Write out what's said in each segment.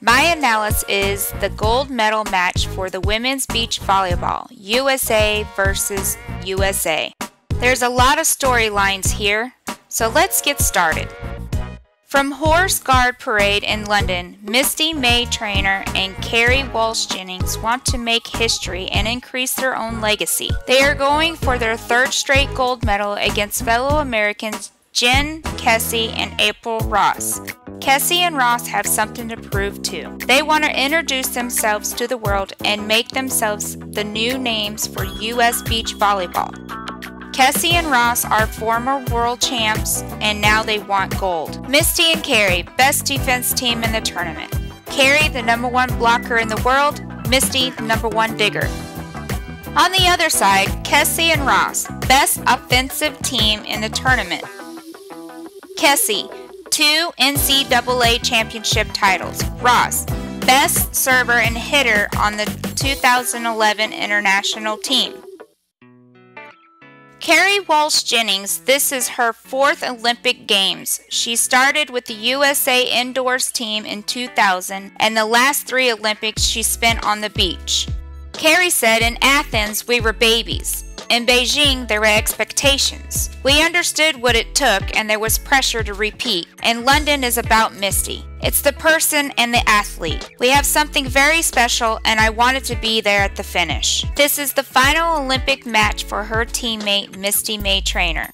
My analysis is the gold medal match for the women's beach volleyball, USA versus USA. There's a lot of storylines here, so let's get started. From Horse Guard Parade in London, Misty May-Treanor and Kerri Walsh-Jennings want to make history and increase their own legacy. They are going for their third straight gold medal against fellow Americans Jen Kessy and April Ross. Kessy and Ross have something to prove too. They want to introduce themselves to the world and make themselves the new names for U.S. beach volleyball. Kessy and Ross are former world champs and now they want gold. Misty and Kerri, best defense team in the tournament. Kerri, the #1 blocker in the world, Misty, the #1 digger. On the other side, Kessy and Ross, best offensive team in the tournament. Kessy, 2 NCAA championship titles. Ross, best server and hitter on the 2011 international team. Kerri Walsh-Jennings, this is her 4th Olympic Games. She started with the USA indoors team in 2000, and the last 3 Olympics she spent on the beach. Kerri said, "In Athens, we were babies. In Beijing, there were expectations. We understood what it took and there was pressure to repeat. And London is about Misty. It's the person and the athlete. We have something very special and I wanted to be there at the finish." This is the final Olympic match for her teammate Misty May-Treanor.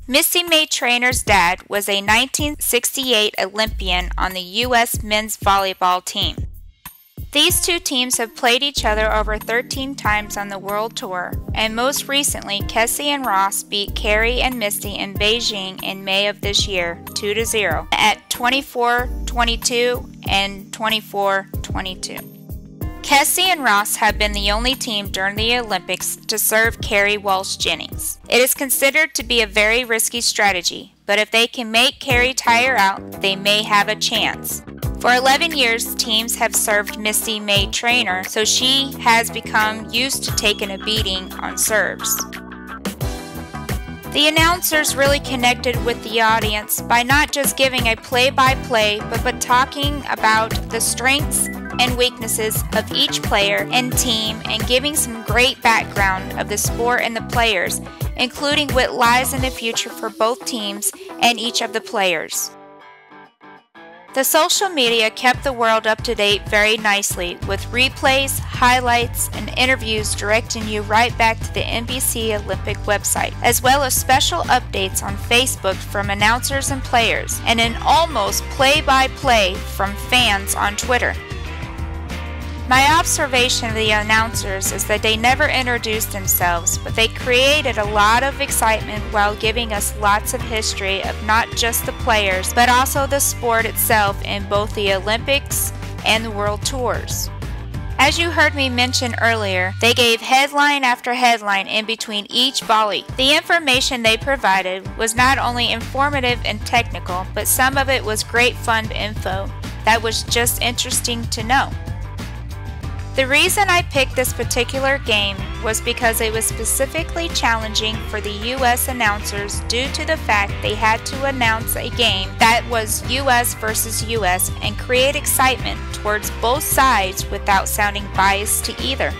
Misty May-Treanor's dad was a 1968 Olympian on the U.S. men's volleyball team. These two teams have played each other over 13 times on the World Tour, and most recently, Kessy and Ross beat Kerri and Misty in Beijing in May of this year, 2-0, at 24-22 and 24-22. Kessy and Ross have been the only team during the Olympics to serve Kerri Walsh-Jennings. It is considered to be a very risky strategy, but if they can make Kerri tire out, they may have a chance. For 11 years, teams have served Misty May-Treanor, so she has become used to taking a beating on serves. The announcers really connected with the audience by not just giving a play-by-play, but talking about the strengths and weaknesses of each player and team and giving some great background of the sport and the players, including what lies in the future for both teams and each of the players. The social media kept the world up to date very nicely with replays, highlights, and interviews directing you right back to the NBC Olympic website, as well as special updates on Facebook from announcers and players, and an almost play-by-play from fans on Twitter. My observation of the announcers is that they never introduced themselves, but they created a lot of excitement while giving us lots of history of not just the players, but also the sport itself in both the Olympics and the World Tours. As you heard me mention earlier, they gave headline after headline in between each volley. The information they provided was not only informative and technical, but some of it was great fun info that was just interesting to know. The reason I picked this particular game was because it was specifically challenging for the U.S. announcers due to the fact they had to announce a game that was U.S. versus U.S. and create excitement towards both sides without sounding biased to either.